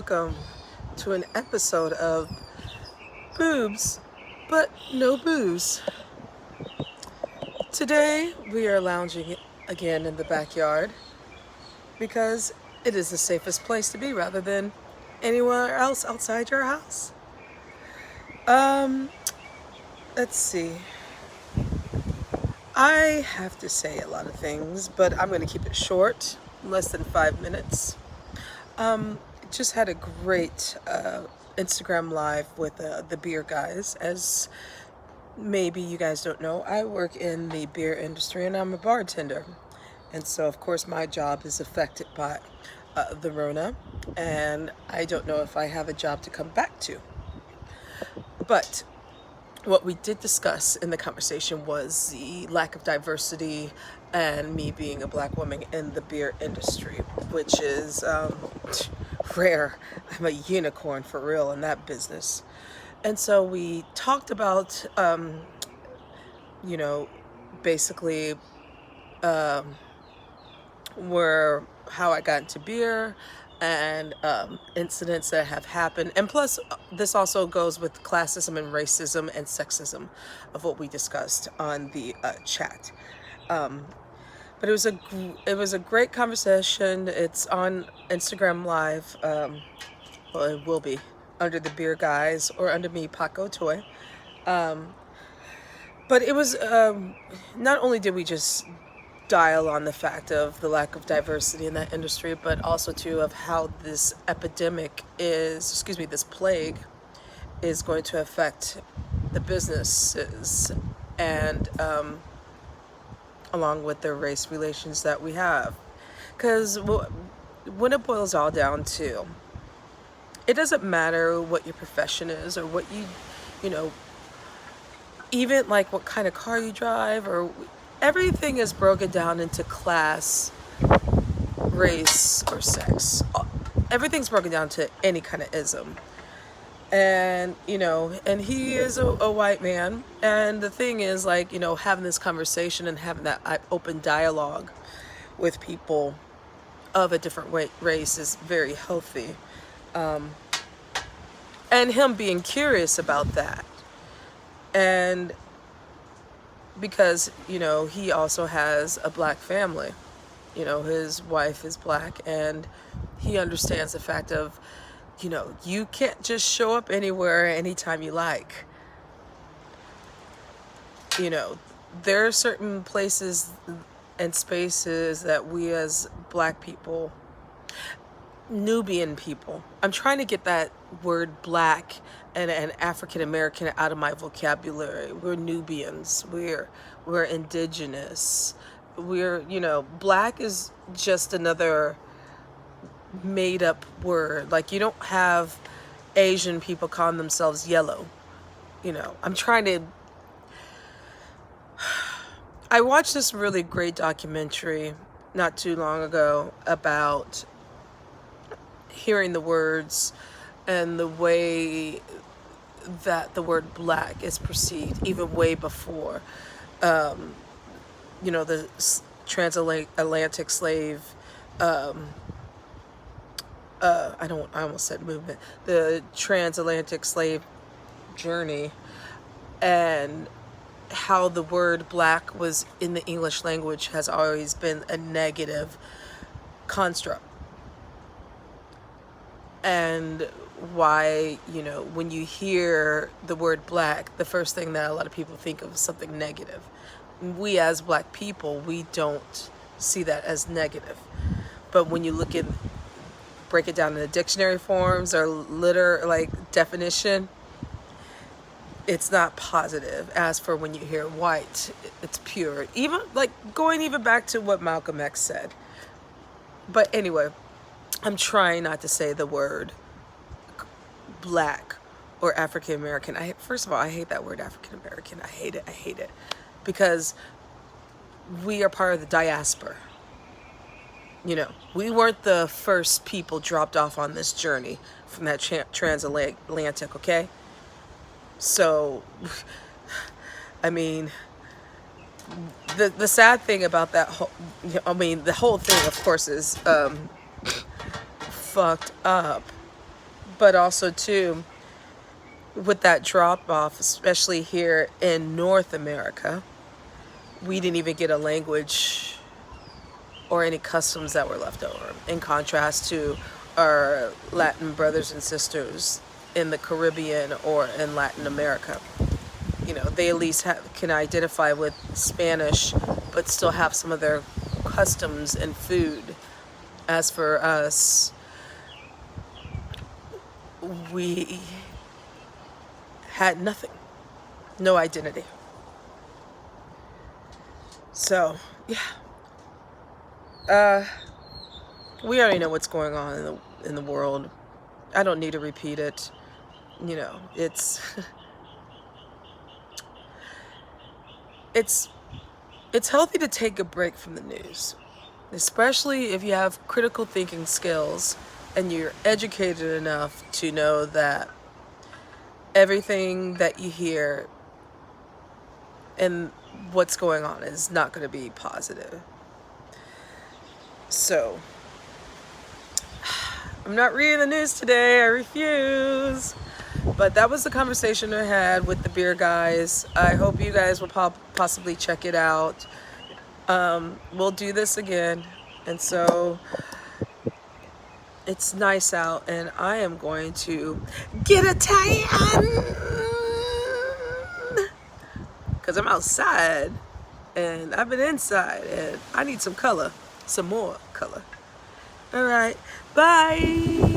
welcome to an episode of Boobs, but no booze. Today we are lounging again in the backyard because it is the safest place to be rather than anywhere else outside your house. Um, let's see. I have to say a lot of things, but I'm going to keep it short, less than 5 minutes. Just had a great Instagram live with the beer guys. As maybe you guys don't know, I work in the beer industry and I'm a bartender. And so, of course, my job is affected by the RONA, and I don't know if I have a job to come back to. But what we did discuss in the conversation was the lack of diversity and me being a black woman in the beer industry, which is rare. I'm a unicorn for real in that business. And so we talked about, basically where how I got into beer and incidents that have happened. And plus, this also goes with classism and racism and sexism of what we discussed on the chat. But it was a great conversation. It's on Instagram Live. Well, it will be under the beer guys or under me, Paco Toy. But it was not only did we just dial on the fact of the lack of diversity in that industry, but also too of how this this plague is going to affect the businesses and along with the race relations that we have. Because when it boils all down to, it doesn't matter what your profession is or what even like what kind of car you drive, or everything is broken down into class, race, or sex. Everything's broken down to any kind of ism. And, and he is a white man. And the thing is, having this conversation and having that open dialogue with people of a different race is very healthy. And him being curious about that. And because, he also has a black family. His wife is black, and he understands the fact of, you can't just show up anywhere anytime you like. There are certain places and spaces that we as black people, Nubian people, I'm trying to get that word black and African American out of my vocabulary. We're Nubians. We're indigenous. Black is just another made up word. Like, you don't have Asian people calling themselves yellow. I'm trying to. I watched this really great documentary not too long ago about hearing the words and the way that the word black is perceived, even way before, the transatlantic slave, I almost said movement, the transatlantic slave journey, and how the word black was in the English language has always been a negative construct. And why, when you hear the word black, the first thing that a lot of people think of is something negative. We as black people, we don't see that as negative. But when you break it down in the dictionary forms or definition, it's not positive. As for when you hear white, it's pure. Even going back to what Malcolm X said. But anyway, I'm trying not to say the word black or African American. First of all, I hate that word African American. I hate it. Because we are part of the diaspora. We weren't the first people dropped off on this journey from that transatlantic, okay? So, I mean, the sad thing about that the whole thing, of course, is fucked up. But also too, with that drop off, especially here in North America, we didn't even get a language or any customs that were left over, in contrast to our Latin brothers and sisters in the Caribbean or in Latin America. You know, they at least can identify with Spanish, but still have some of their customs and food. As for us, we had nothing, no identity. So, yeah. We already know what's going on in the world. I don't need to repeat it. You know, it's it's healthy to take a break from the news, especially if you have critical thinking skills and you're educated enough to know that everything that you hear and what's going on is not going to be positive. So, I'm not reading the news today, I refuse. But that was the conversation I had with the beer guys. I hope you guys will possibly check it out. We'll do this again. And so, it's nice out, and I am going to get a tan because I'm outside and I've been inside and I need some color, some more color. All right, bye.